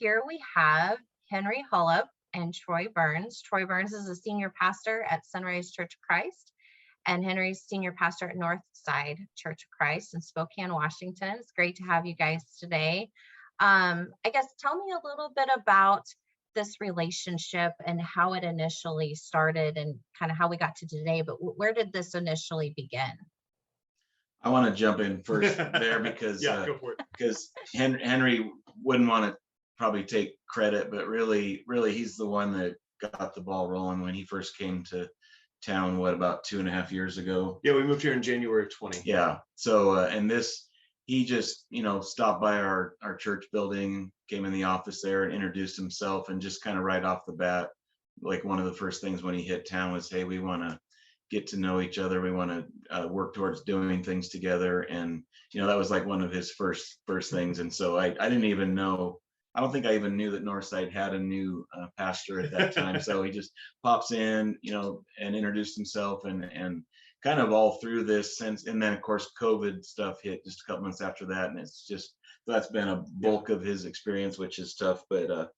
here we have Henry Holub and Troy Burns. Troy Burns is a senior pastor at Sunrise Church of Christ, and Henry's senior pastor at Northside Church of Christ in Spokane, Washington. It's great to have you guys today. I guess tell me a little bit about this relationship and how it initially started and kind of how we got to today, but where did this initially begin? I want to jump in first there because go for it. Because Henry wouldn't want to probably take credit, but really he's the one that got the ball rolling when he first came to town, about 2.5 years ago. Yeah, we moved here in January of 20. Yeah. So and he just stopped by our church building, came in the office there and introduced himself, and just kind of right off the bat, like one of the first things when he hit town was, hey, we want to get to know each other, we want to work towards doing things together. And that was like one of his first things. And so I didn't even know, I don't think I even knew that Northside had a new pastor at that time. So he just pops in, and introduced himself, and kind of all through this since, and then of course COVID stuff hit just a couple months after that, and it's just, that's been a bulk of his experience, which is tough. But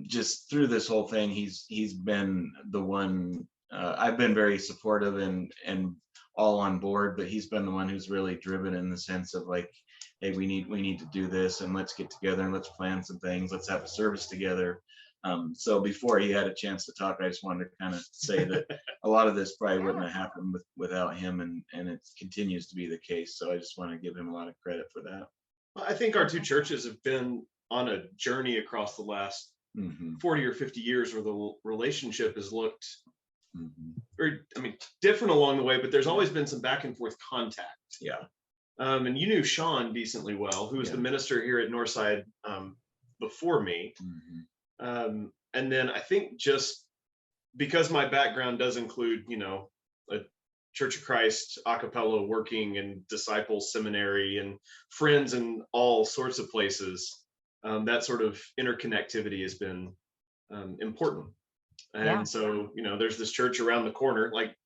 just through this whole thing, he's been the one. I've been very supportive and all on board, but he's been the one who's really driven in the sense of like, hey, we need to do this, and let's get together and let's plan some things. Let's have a service together. So before he had a chance to talk, I just wanted to kind of say that a lot of this probably wouldn't have happened without him, and it continues to be the case. So I just want to give him a lot of credit for that. I think our two churches have been on a journey across the last 40 or 50 years where the relationship has looked very, different along the way, but there's always been some back and forth contact. Yeah. And you knew Sean decently well, who was the minister here at Northside before me. And then I think just because my background does include, a Church of Christ a cappella working and disciples seminary and friends in all sorts of places, that sort of interconnectivity has been important. And so, there's this church around the corner, like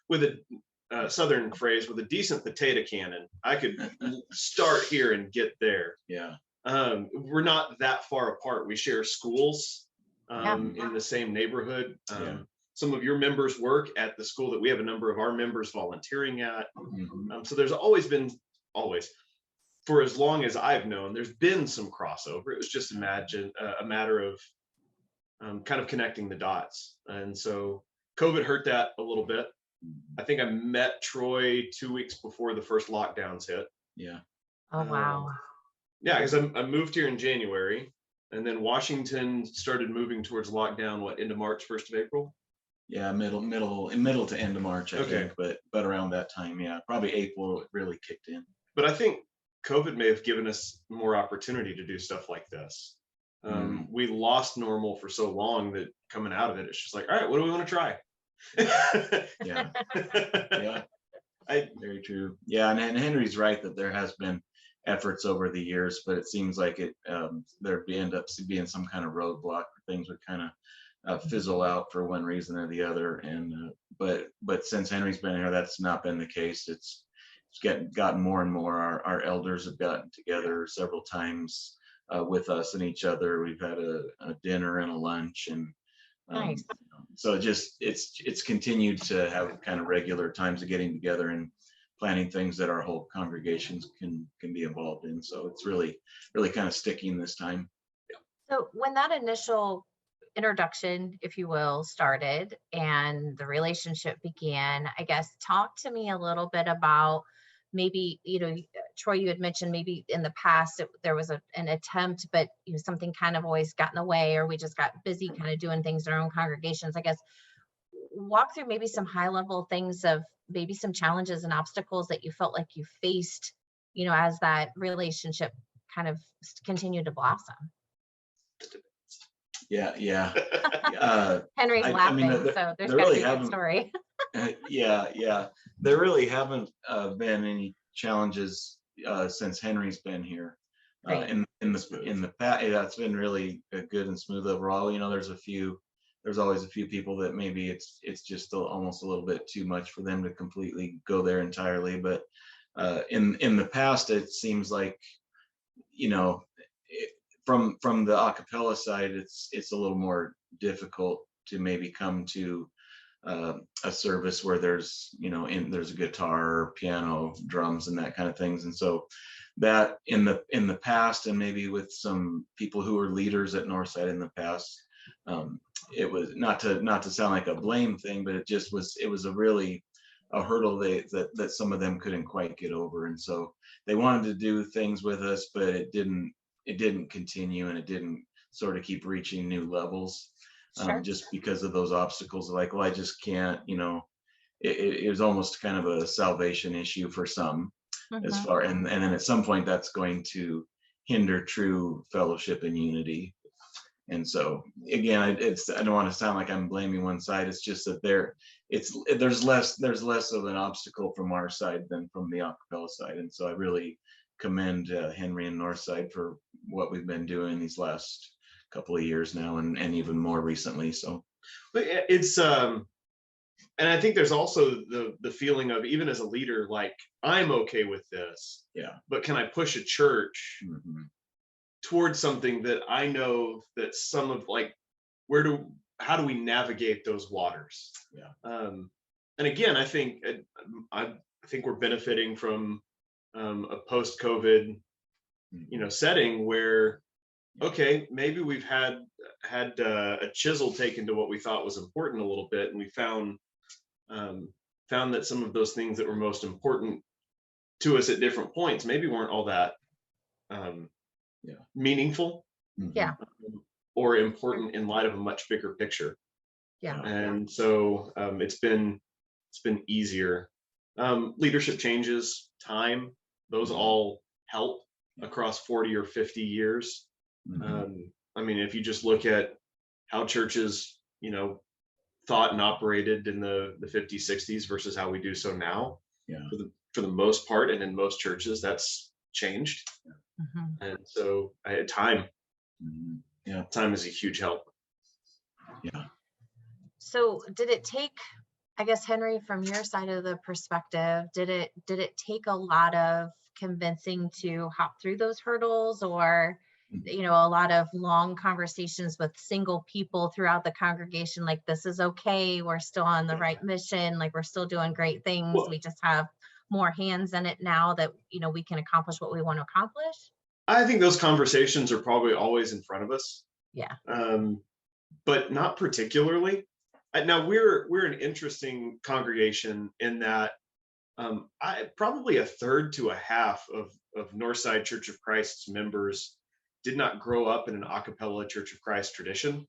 with a Southern phrase, with a decent potato cannon, I could start here and get there. Yeah. We're not that far apart. We share schools in the same neighborhood. Some of your members work at the school that we have a number of our members volunteering at. So there's always, for as long as I've known, there's been some crossover. It was just a matter of kind of connecting the dots. And so COVID hurt that a little bit. I think I met Troy 2 weeks before the first lockdowns hit. Yeah. Oh, wow. Yeah, because I moved here in January, and then Washington started moving towards lockdown, end of March, 1st of April? Yeah, middle to end of March, I think, but around that time, yeah, probably April it really kicked in. But I think COVID may have given us more opportunity to do stuff like this. We lost normal for so long that coming out of it, it's just like, all right, what do we want to try? Yeah. Very true. Yeah, and Henry's right that there has been efforts over the years, but it seems like there end up being some kind of roadblock where things would kind of fizzle out for one reason or the other. And but since Henry's been here, that's not been the case. It's gotten more and more. Our elders have gotten together several times with us and each other. We've had a dinner and a lunch, and Nice. So it's continued to have kind of regular times of getting together and planning things that our whole congregations can be involved in. So it's really kind of sticking this time. So when that initial introduction, if you will, started and the relationship began, I guess, talk to me a little bit about maybe, Troy, you had mentioned maybe in the past there was an attempt, but something kind of always got in the way, or we just got busy kind of doing things in our own congregations. I guess walk through maybe some high level things of maybe some challenges and obstacles that you felt like you faced, as that relationship kind of continued to blossom. Yeah. Henry's laughing, so there's got to be a good story. Yeah. There really haven't been any challenges since Henry's been here. Right. In the past, it's been really good and smooth overall. There's always a few people that maybe it's just almost a little bit too much for them to completely go there entirely. But in the past, it seems like from the a cappella side, it's a little more difficult to maybe come to a service where there's, there's a guitar, piano, drums, and that kind of things. And so that in the past, and maybe with some people who were leaders at Northside in the past, it was not to sound like a blame thing, but it was a really a hurdle that some of them couldn't quite get over. And so they wanted to do things with us, but it didn't continue, and it didn't sort of keep reaching new levels. Sure. Just because of those obstacles. Like, well, I just can't, it was almost kind of a salvation issue for some, as far, and then at some point that's going to hinder true fellowship and unity. And so again, I don't want to sound like I'm blaming one side. It's just that there's less of an obstacle from our side than from the a cappella side. And so I really commend Henry and Northside for what we've been doing these last couple of years now, and even more recently. So but it's and I think there's also the feeling of, even as a leader, like, I'm okay with this, but can I push a church towards something that I know that some of, like, how do we navigate those waters? And again, I think we're benefiting from a post-COVID setting where, okay, maybe we've had a chisel taken to what we thought was important a little bit, and we found that some of those things that were most important to us at different points maybe weren't all that meaningful, or important in light of a much bigger picture. And so it's been easier. Leadership changes, time, those all help across 40 or 50 years. I mean, if you just look at how churches, thought and operated in the 50s, 60s versus how we do so now, for the most part, and in most churches, that's changed. And so time is a huge help. So did it take, I guess, Henry, from your side of the perspective, did it take a lot of convincing to hop through those hurdles, or a lot of long conversations with single people throughout the congregation, like, this is okay, we're still on the right mission, like, we're still doing great things, we just have more hands in it now that we can accomplish what we want to accomplish? I think those conversations are probably always in front of us, but not particularly. Now we're an interesting congregation in that probably a third to a half of Northside Church of Christ's members did not grow up in an a cappella Church of Christ tradition.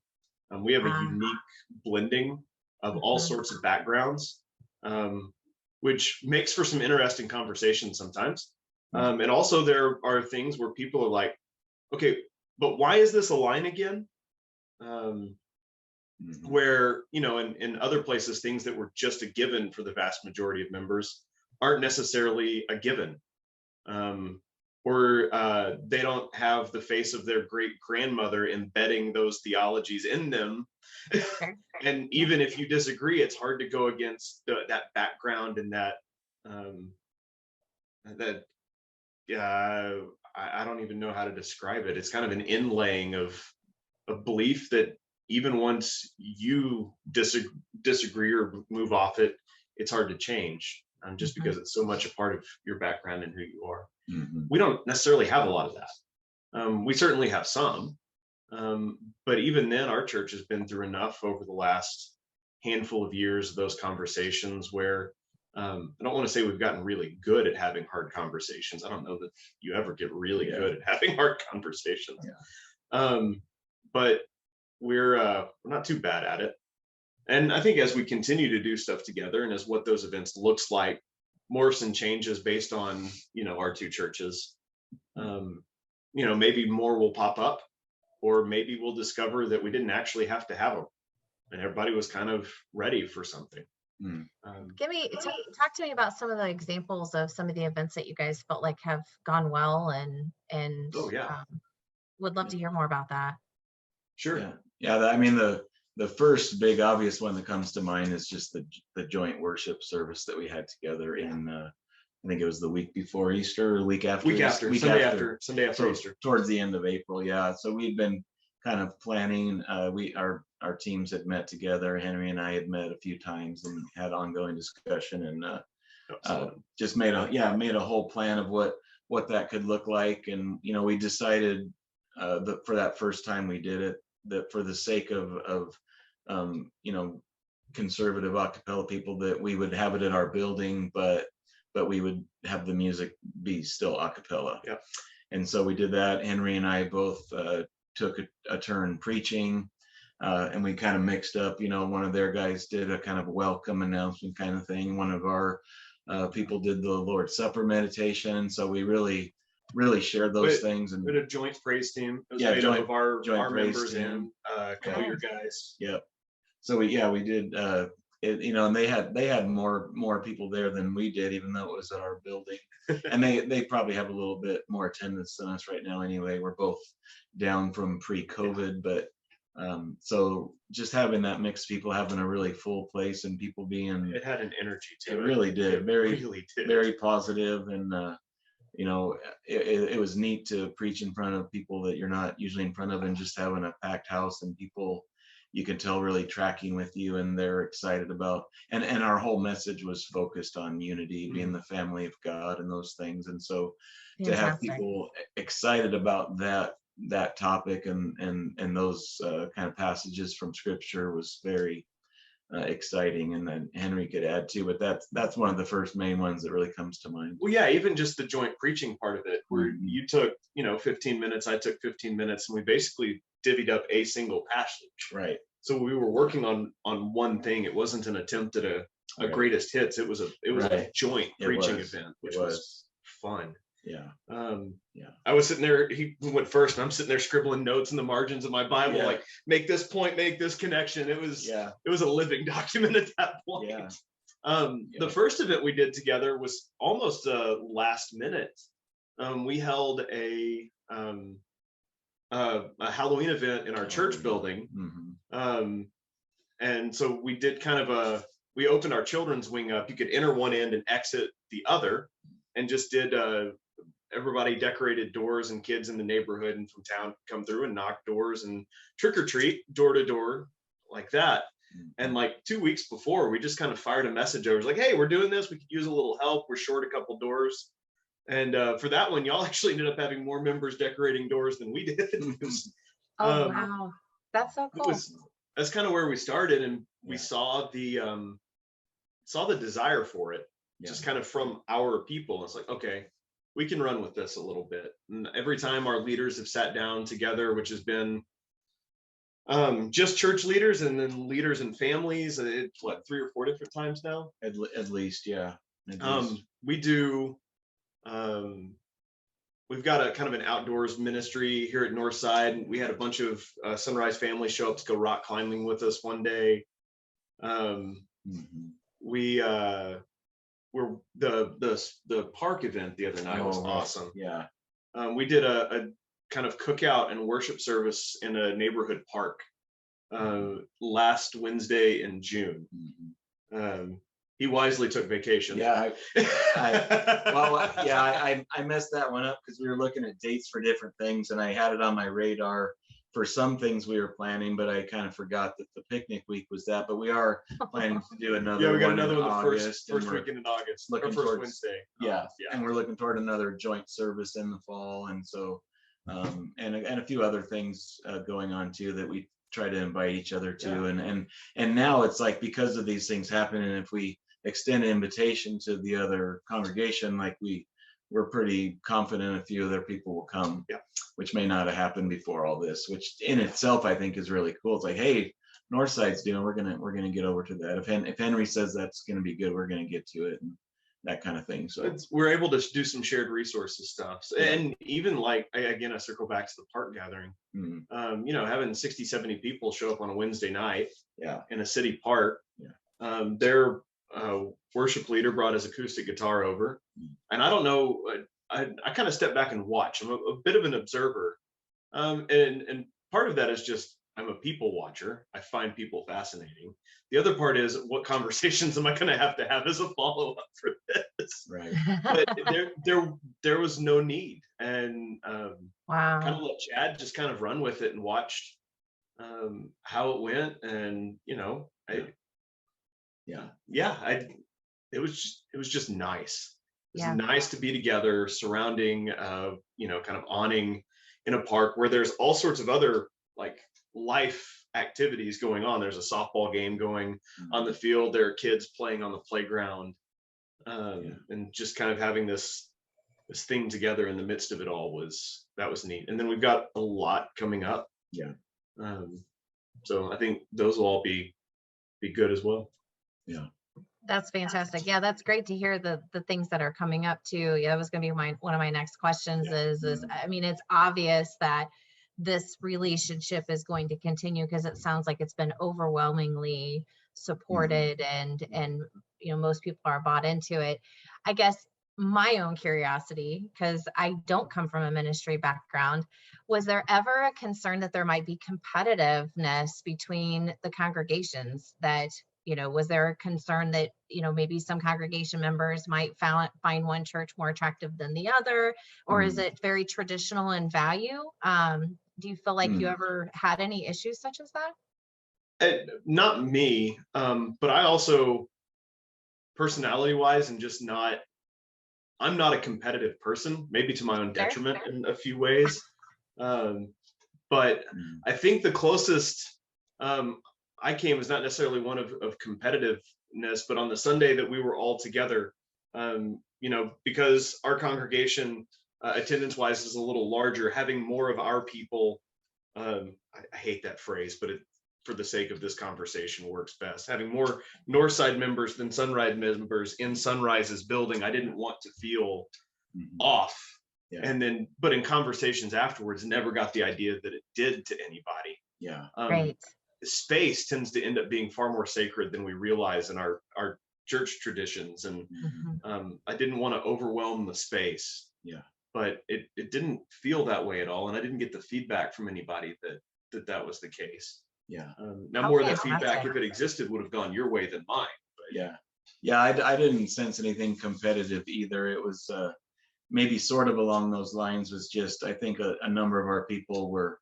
We have a unique blending of all sorts of backgrounds, which makes for some interesting conversations sometimes. And also there are things where people are like, okay, but why is this a line again? Where, in other places, things that were just a given for the vast majority of members aren't necessarily a given. Or they don't have the face of their great grandmother embedding those theologies in them. And even if you disagree, it's hard to go against that background and that I don't even know how to describe it. It's kind of an inlaying of belief that even once you disagree or move off it, it's hard to change, just because it's so much a part of your background and who you are. We don't necessarily have a lot of that. We certainly have some, but even then, our church has been through enough over the last handful of years of those conversations where I don't want to say we've gotten really good at having hard conversations. I don't know that you ever get really good at having hard conversations. But we're not too bad at it. And I think as we continue to do stuff together, and as what those events looks like morphs and changes based on our two churches, maybe more will pop up, or maybe we'll discover that we didn't actually have to have them, and everybody was kind of ready for something. Talk to me about some of the examples of some of the events that you guys felt like have gone well, and would love to hear more about that. Sure. I mean, the first big obvious one that comes to mind is just the joint worship service that we had together in think it was the week before Easter or the week after. Sunday after so Easter. Towards the end of April, yeah. So we'd been kind of planning. Our teams had met together. Henry and I had met a few times and had ongoing discussion, and just made a whole plan of what that could look like. And we decided that for that first time we did it, that for the sake of conservative a cappella people, that we would have it in our building, but we would have the music be still a cappella. Yeah. And so we did that. Henry and I both took a turn preaching, and we kind of mixed up. One of their guys did a kind of welcome announcement kind of thing. One of our people did the Lord's Supper meditation. So we really shared those things. And we had a joint praise team. It was made up of our members team. And a couple of your guys. Yep. So we did and they had more people there than we did, even though it was at our building. And they probably have a little bit more attendance than us right now anyway. We're both down from pre-COVID, but so just having that mix of people, having a really full place and people being, it had an energy to it. It really did. It really did. Very positive. And it was neat to preach in front of people that you're not usually in front of, and just having a packed house and people you can tell really tracking with you, and they're excited about, and our whole message was focused on unity, being the family of God and those things. And so to have people excited about that topic and those kind of passages from scripture was very exciting. And then Henry could add to, but that's one of the first main ones that really comes to mind. Well, yeah, even just the joint preaching part of it, where you took 15 minutes, I took 15 minutes, and we basically divvied up a single passage. Right. So we were working on one thing. It wasn't an attempt at a greatest hits. It was a joint preaching event, which was fun. Yeah. I was sitting there, he went first, and I'm sitting there scribbling notes in the margins of my Bible, like, make this point, make this connection. It was a living document at that point. Yeah. The first event we did together was almost last minute. We held a Halloween event in our church building. And so we did we opened our children's wing up. You could enter one end and exit the other, and just did everybody decorated doors, and kids in the neighborhood and from town come through and knock doors and trick or treat door to door like that. And like 2 weeks before, we just kind of fired a message over. It was like, hey, we're doing this. We could use a little help. We're short a couple doors. And for that one, y'all actually ended up having more members decorating doors than we did. Wow. That's so cool. That's kind of where we started. And we saw the desire for it, just kind of from our people. It's like, okay, we can run with this a little bit. And every time our leaders have sat down together, which has been just church leaders and then leaders and families, it's 3 or 4 different times now? At least, yeah. We do, we've got a kind of an outdoors ministry here at Northside. We had a bunch of Sunrise families show up to go rock climbing with us one day. The park event the other night was awesome. Yeah. We did a kind of cookout and worship service in a neighborhood park last Wednesday in June. He wisely took vacation. Yeah. I messed that one up because we were looking at dates for different things, and I had it on my radar for some things we were planning, but I kind of forgot that the picnic week was that. But we are planning to do another. Yeah, we got another one the first weekend in August. Looking first Wednesday. And we're looking toward another joint service in the fall, and so and a few other things going on too that we try to invite each other to. And now it's like, because of these things happening, if we extend an invitation to the other congregation, like we're pretty confident a few other people will come, which may not have happened before all this, which in itself I think is really cool. It's like, hey, Northside's doing, we're gonna get over to that. If Henry says that's gonna be good, we're gonna get to it, and that kind of thing. So we're able to do some shared resources stuff. And even like, again, I circle back to the park gathering. Having 60, 70 people show up on a Wednesday night in a city park. Their worship leader brought his acoustic guitar over, and I don't know, I kind of step back and watch. I'm a bit of an observer, and part of that is just I'm a people watcher. I find people fascinating. The other part is, what conversations am I going to have as a follow-up for this? Right. But there was no need, and kind Wow. of let Chad just kind of run with it and watched how it went, and it was just nice. It was Yeah. nice to be together, surrounding, kind of awning in a park where there's all sorts of other like life activities going on. There's a softball game going on the field. There are kids playing on the playground, and just kind of having this thing together in the midst of it all was neat. And then we've got a lot coming up. Yeah. So I think those will all be good as well. Yeah. That's fantastic. Yeah, that's great to hear the things that are coming up too. Yeah, that was going to be one of my next questions is I mean, it's obvious that this relationship is going to continue because it sounds like it's been overwhelmingly supported and most people are bought into it. I guess my own curiosity, because I don't come from a ministry background, was there ever a concern that there might be competitiveness between the congregations? That was there a concern that maybe some congregation members might find one church more attractive than the other, or is it very traditional in value? Do you feel like you ever had any issues such as that? Not me, but I also, personality wise, and just I'm not a competitive person, maybe to my own detriment in a few ways. But I think the closest I came was not necessarily one of competitiveness, but on the Sunday that we were all together, because our congregation attendance wise is a little larger, having more of our people, I hate that phrase, but for the sake of this conversation works best. Having more Northside members than Sunrise members in Sunrise's building, I didn't want to feel off. Yeah. And then, but in conversations afterwards, never got the idea that it did to anybody. Yeah. Right. Space tends to end up being far more sacred than we realize in our church traditions. And I didn't want to overwhelm the space. Yeah. But it didn't feel that way at all. And I didn't get the feedback from anybody that was the case. Yeah. Now more of that feedback, if it existed, would have gone your way than mine. But yeah. I didn't sense anything competitive either. It was maybe sort of along those lines. Was just, I think a number of our people were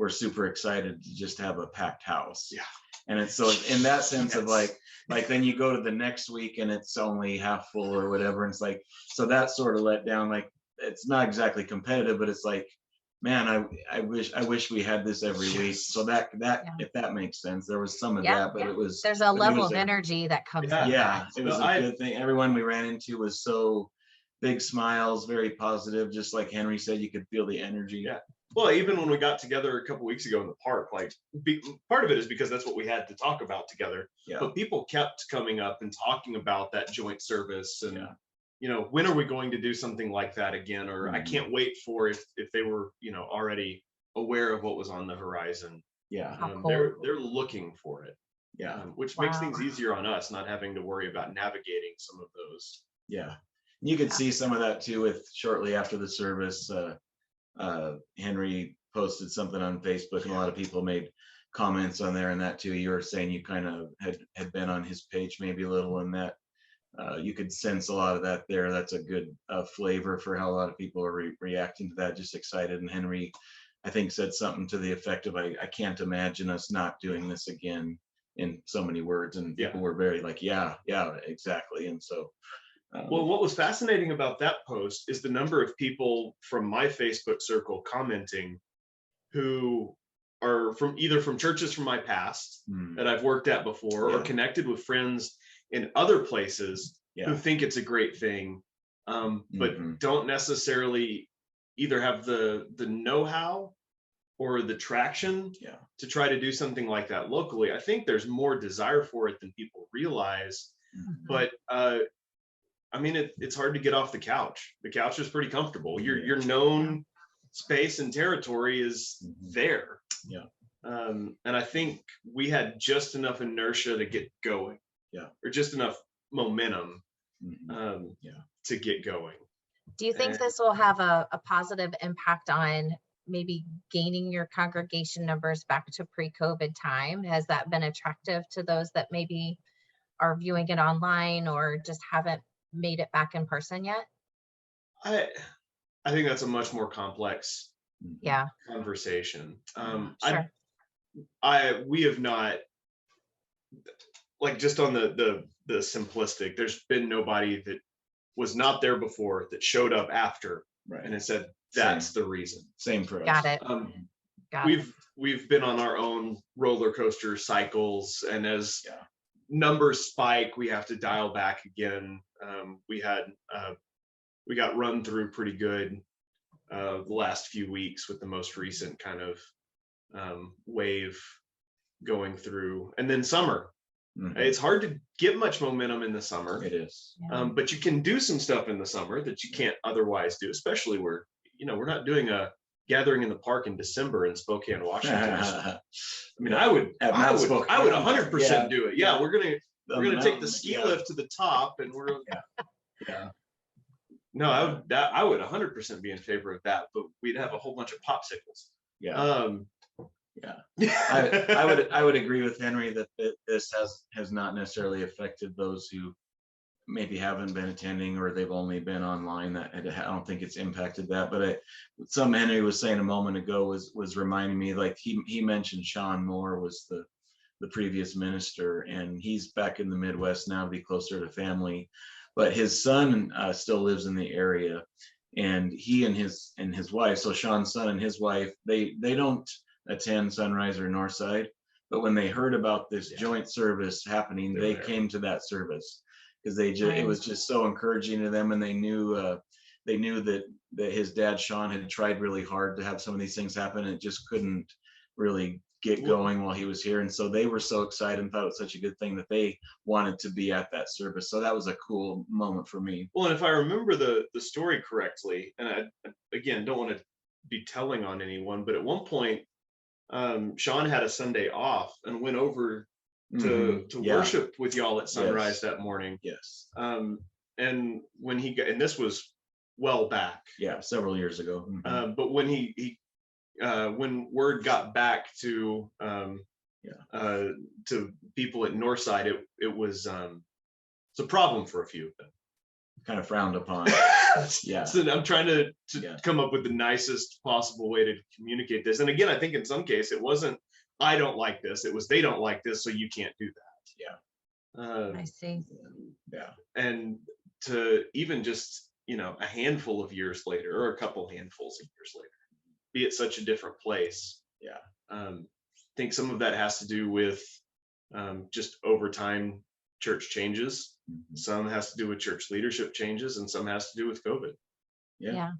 super excited to just have a packed house. Yeah. And it's so in that sense of like then you go to the next week and it's only half full or whatever. And it's like, so that sort of let down, like, it's not exactly competitive, but it's like, man, I wish we had this every week. So that if that makes sense, there was some of that, but it was, there's a level of energy that comes with that. It was a good thing. Everyone we ran into was so big smiles, very positive. Just like Henry said, you could feel the energy. Yeah. Well, even when we got together a couple weeks ago in the park, like part of it is because that's what we had to talk about together. Yeah. But people kept coming up and talking about that joint service and when are we going to do something like that again? Or I can't wait for if they were, already aware of what was on the horizon. Yeah. They're looking for it. Yeah. Which makes things easier on us, not having to worry about navigating some of those. Yeah. You could see some of that too with shortly after the service, Henry posted something on Facebook and a lot of people made comments on there and that too. You were saying you kind of had been on his page maybe a little, and that you could sense a lot of that there. That's a good flavor for how a lot of people are reacting to that, just excited. And Henry, I think, said something to the effect of, I can't imagine us not doing this again, in so many words. And people were very like, yeah, exactly. And so well, what was fascinating about that post is the number of people from my Facebook circle commenting who are either from churches from my past that I've worked at before or connected with friends in other places who think it's a great thing, but don't necessarily either have the know-how or the traction to try to do something like that locally. I think there's more desire for it than people realize, but I mean, it's hard to get off the couch. The couch is pretty comfortable. Your known space and territory is there. Yeah. And I think we had just enough inertia to get going. Yeah. Or just enough momentum to get going. Do you think this will have a positive impact on maybe gaining your congregation numbers back to pre-COVID time? Has that been attractive to those that maybe are viewing it online or just haven't made it back in person yet? I think that's a much more complex Yeah, conversation. sure. We have not, like, just on the simplistic, there's been nobody that was not there before that showed up after Right. and it said that's the reason. Same for us. Got it. Got it. We've been on our own roller coaster cycles, and as numbers spike, we have to dial back again. We got run through pretty good the last few weeks with the most recent kind of wave going through, and then summer. It's hard to get much momentum in the summer. It is. But you can do some stuff in the summer that you can't otherwise do, especially where, we're not doing a gathering in the park in December in Spokane, Washington. I mean, I would 100% do it. Yeah, we're gonna take the ski lift to the top, and we're No, I would 100% be in favor of that, but we'd have a whole bunch of popsicles. I would agree with Henry that this has not necessarily affected those who maybe haven't been attending, or they've only been online. That I don't think it's impacted that. But something Henry was saying a moment ago was reminding me, like he mentioned Sean Moore was the previous minister, and he's back in the Midwest now to be closer to family. But his son still lives in the area, and he and his wife, so Sean's son and his wife, they don't attend Sunrise or Northside, but when they heard about this joint service happening, they came to that service because it was just so encouraging to them, and they knew that his dad Sean had tried really hard to have some of these things happen, and it just couldn't really get going while he was here, and so they were so excited and thought it was such a good thing that they wanted to be at that service. So that was a cool moment for me. Well, and if I remember the story correctly, and I again don't want to be telling on anyone, but at one point Sean had a Sunday off and went over to worship with y'all at Sunrise that morning. Yes. And when and this was well back. Yeah, several years ago. But when when word got back to people at Northside, it was it's a problem for a few of them. Kind of frowned upon. Yeah. So I'm trying to come up with the nicest possible way to communicate this. And again, I think in some case it wasn't I don't like this, it was they don't like this, so you can't do that. I see. Yeah. And to even just a handful of years later, or a couple handfuls of years later, be at such a different place. I think some of that has to do with just over time church changes. Some has to do with church leadership changes, and some has to do with COVID. Yeah.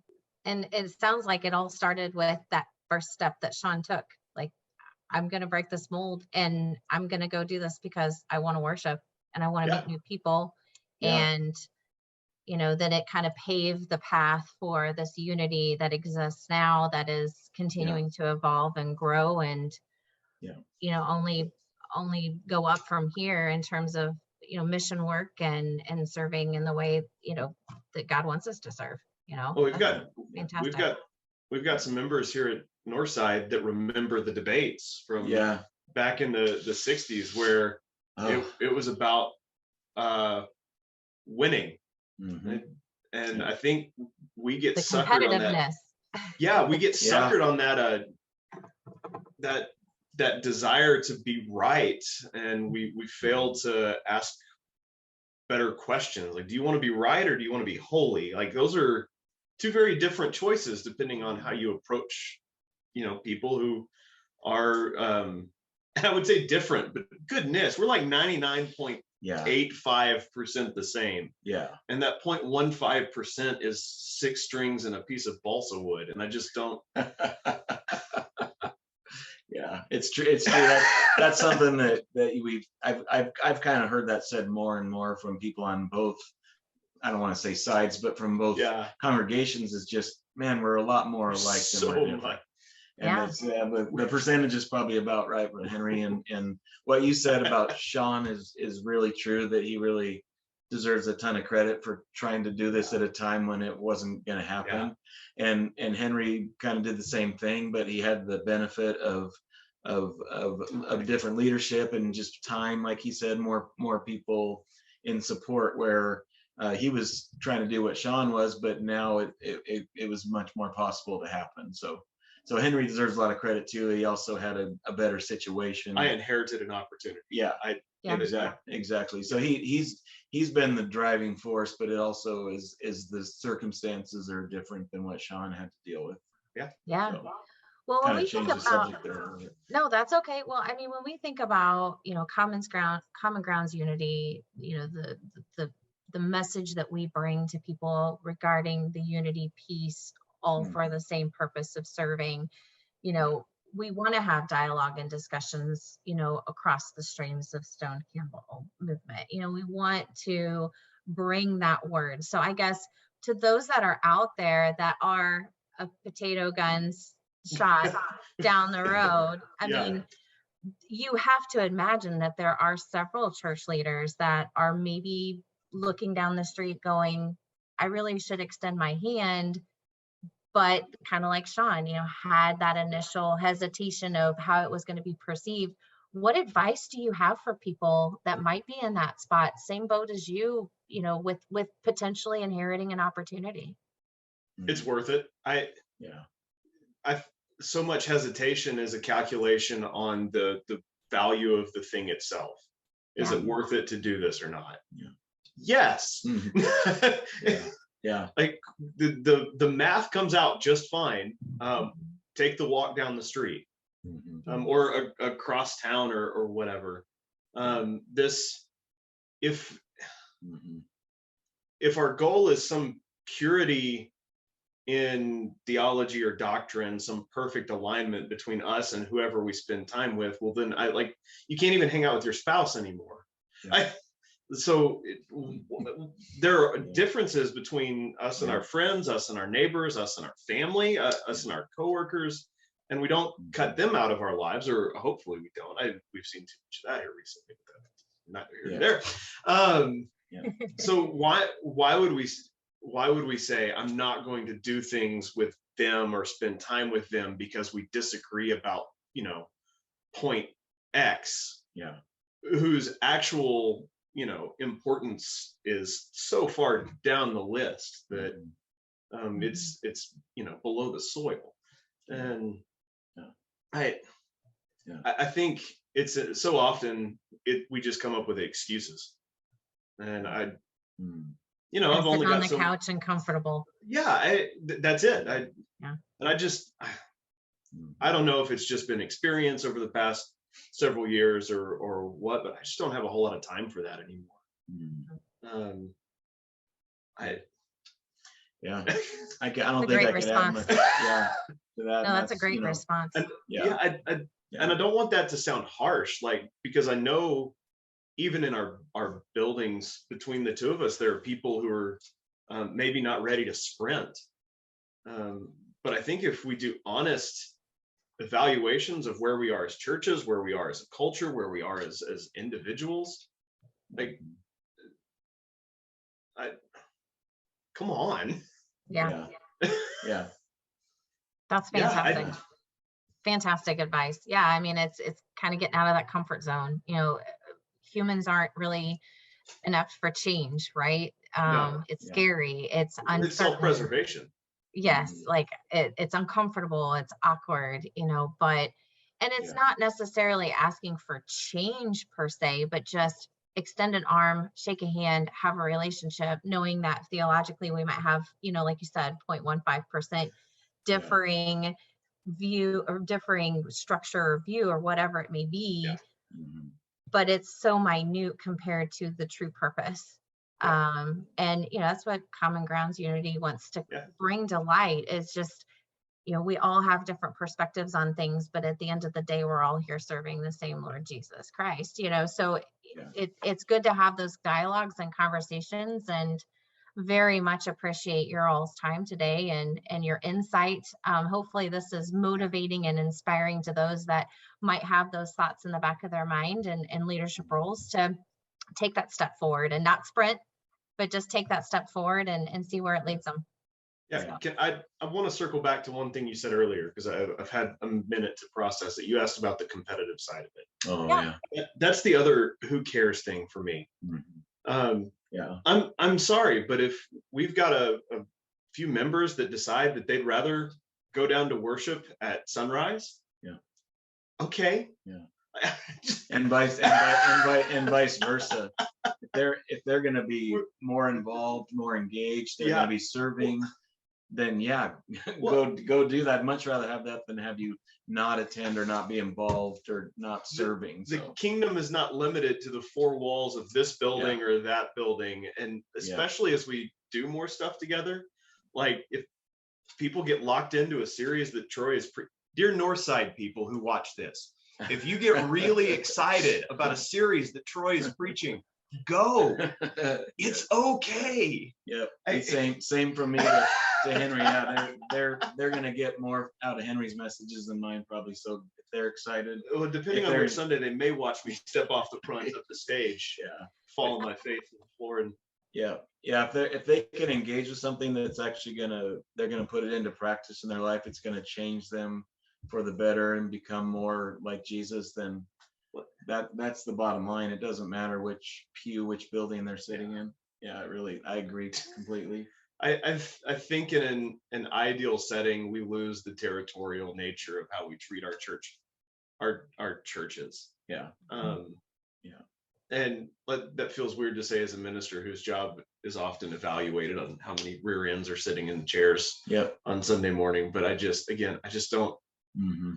And it sounds like it all started with that first step that Sean took. Like, I'm going to break this mold, and I'm going to go do this because I want to worship and I want to meet new people. And then it kind of paved the path for this unity that exists now, that is continuing to evolve and grow, and only go up from here in terms of mission work and serving in the way that God wants us to serve. Well, we've got some members here at Northside that remember the debates from back in the 60s, where it was about winning. And I think we get suckered on that. We get suckered on that desire to be right, and we fail to ask better questions. Like, do you want to be right, or do you want to be holy? Like, those are two very different choices depending on how you approach people who are I would say different, but goodness, we're like 99.85% the same. And that 0.15% is 6 strings and a piece of balsa wood, and I just don't. It's true. It's true. That's something that I've kind of heard that said more and more from people on both, I don't want to say sides, but from both congregations, is just, man, we're a lot more alike than we're different. And the percentage is probably about right, but Henry, and what you said about Sean is really true, that he really deserves a ton of credit for trying to do this at a time when it wasn't going to happen. And Henry kind of did the same thing, but he had the benefit of different leadership and just time, like he said, more people in support, where he was trying to do what Sean was, but now it was much more possible to happen. So Henry deserves a lot of credit too. He also had a better situation. I inherited an opportunity. Yeah, exactly. So he's been the driving force, but it also is the circumstances are different than what Sean had to deal with. Yeah. So, well, when kind we of think change the about, subject there a little bit. no, that's okay. Well, I mean, when we think about, common grounds unity, the message that we bring to people regarding the unity piece, all for the same purpose of serving, we want to have dialogue and discussions, across the streams of Stone Campbell movement. We want to bring that word. So I guess to those that are out there that are a potato guns shot down the road, I mean, you have to imagine that there are several church leaders that are maybe looking down the street going, I really should extend my hand, but kind of like Sean, had that initial hesitation of how it was going to be perceived. What advice do you have for people that might be in that spot, same boat as you, with potentially inheriting an opportunity? It's worth it. So much hesitation is a calculation on the value of the thing itself. Is it worth it to do this or not? Yes. Like the math comes out just fine. Take the walk down the street, or across town, or whatever. If our goal is some purity in theology or doctrine, some perfect alignment between us and whoever we spend time with, well, then you can't even hang out with your spouse anymore. So there are differences between us and our friends, us and our neighbors, us and our family, us and our coworkers, and we don't cut them out of our lives, or hopefully we don't. We've seen too much of that here recently, but not here or there. So why would we say I'm not going to do things with them or spend time with them because we disagree about point X, whose actual importance is so far down the list that it's below the soil. And I think it's so often we just come up with excuses, and I've only got on the couch and comfortable. That's it. I don't know if it's just been experience over the past several years or what, but I just don't have a whole lot of time for that anymore. I don't think I could add much. No, that's a great response. And and I don't want that to sound harsh, because I know even in our buildings, between the two of us, there are people who are maybe not ready to sprint. But I think if we do honest evaluations of where we are as churches, where we are as a culture, where we are as individuals, come on. That's fantastic. Fantastic advice. I mean, it's kind of getting out of that comfort zone. Humans aren't really enough for change, right? It's scary. It's self-preservation. Yes, it's uncomfortable, it's awkward, but it's not necessarily asking for change per se, but just extend an arm, shake a hand, have a relationship, knowing that theologically we might have, like you said, 0.15% differing view or differing structure or view or whatever it may be, but it's so minute compared to the true purpose. And that's what Common Grounds Unity wants to bring to light, is just, we all have different perspectives on things, but at the end of the day, we're all here serving the same Lord Jesus Christ, so it's good to have those dialogues and conversations, and very much appreciate your all's time today and your insight. Hopefully this is motivating and inspiring to those that might have those thoughts in the back of their mind and leadership roles to take that step forward and not sprint, but just take that step forward and see where it leads them. I want to circle back to one thing you said earlier, because I've had a minute to process it. You asked about the competitive side of it. Oh, That's the other who cares thing for me. Yeah. I'm sorry, but if we've got a few members that decide that they'd rather go down to worship at sunrise, Yeah. Okay. Yeah. And vice versa. If they're going to be more involved, more engaged, they're going to be serving, then go do that. I'd much rather have that than have you not attend or not be involved or not serving. The kingdom is not limited to the four walls of this building or that building. And especially as we do more stuff together, like if people get locked into a series that Troy is dear Northside people who watch this, if you get really excited about a series that Troy is preaching, go. It's okay. Yep. Same from me to Henry. Yeah, they're gonna get more out of Henry's messages than mine probably. So if they're excited, well, depending on which Sunday, they may watch me step off the front of the stage, fall on my face on the floor, and if they can engage with something that's actually they're gonna put it into practice in their life, it's gonna change them for the better and become more like Jesus, then that's the bottom line. It doesn't matter which building they're sitting in. Yeah, I agree completely. I think in an ideal setting, we lose the territorial nature of how we treat our churches. Yeah. And that feels weird to say as a minister whose job is often evaluated on how many rear ends are sitting in the chairs on Sunday morning. But I just don't. Mm-hmm.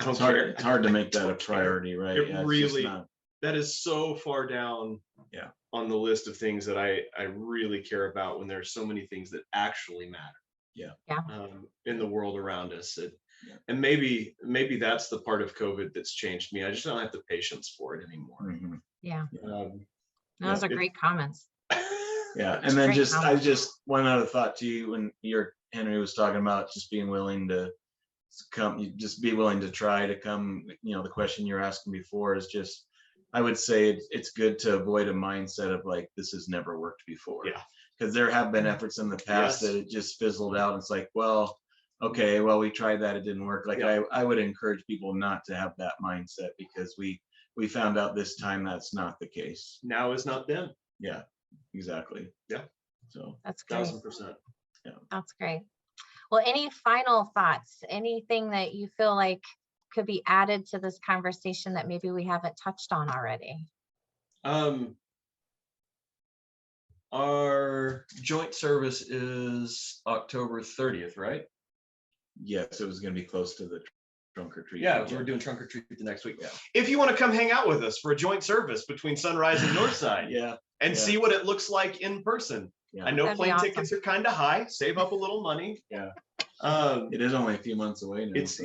I don't care. It's hard to make that a priority, right? It really, that is so far down on the list of things that I really care about when there's so many things that actually matter. In the world around us. And maybe that's the part of COVID that's changed me. I just don't have the patience for it anymore. Mm-hmm. Yeah. Those are great comments. Yeah. And then one other thought to you when Henry was talking about just being willing to come, you just be willing to try to come. The question you're asking before is just, I would say it's good to avoid a mindset of like, this has never worked before. Yeah. Because there have been efforts in the past that it just fizzled out. It's like, well, okay, well, we tried that, it didn't work. Like I would encourage people not to have that mindset, because we found out this time that's not the case. Now is not then. Yeah, exactly. Yeah. So that's great. 1000%. Yeah. That's great. Well, any final thoughts? Anything that you feel like could be added to this conversation that maybe we haven't touched on already? Our joint service is October 30th, right? Yes, it was going to be close to the trunk or treat. Yeah, we're doing trunk or treat the next week. Yeah. If you want to come hang out with us for a joint service between Sunrise and Northside, see what it looks like in person. Yeah. I know plane tickets are kind of high. Save up a little money. Yeah. It is only a few months away now. It's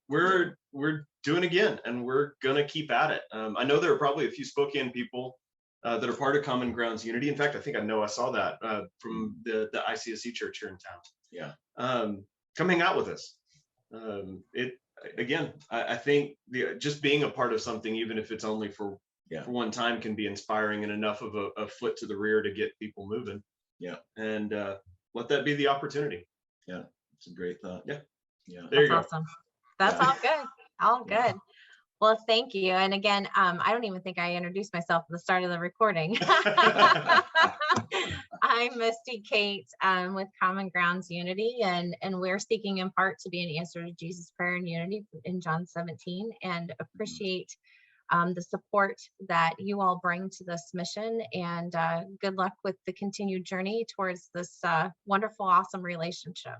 we're doing again, and we're gonna keep at it. I know there are probably a few Spokane people that are part of Common Grounds Unity. In fact, I saw that from the ICSC church here in town. Yeah. Come hang out with us. I think just being a part of something, even if it's only for one time, can be inspiring and enough of a foot to the rear to get people moving. Yeah. And let that be the opportunity. Yeah. It's a great thought. Yeah. Yeah. There you go. Awesome. That's all good. All good. Well, thank you. And again, I don't even think I introduced myself at the start of the recording. I'm Misty Cate with Common Grounds Unity, and we're seeking in part to be an answer to Jesus' prayer in unity in John 17, and appreciate the support that you all bring to this mission, and good luck with the continued journey towards this wonderful, awesome relationship.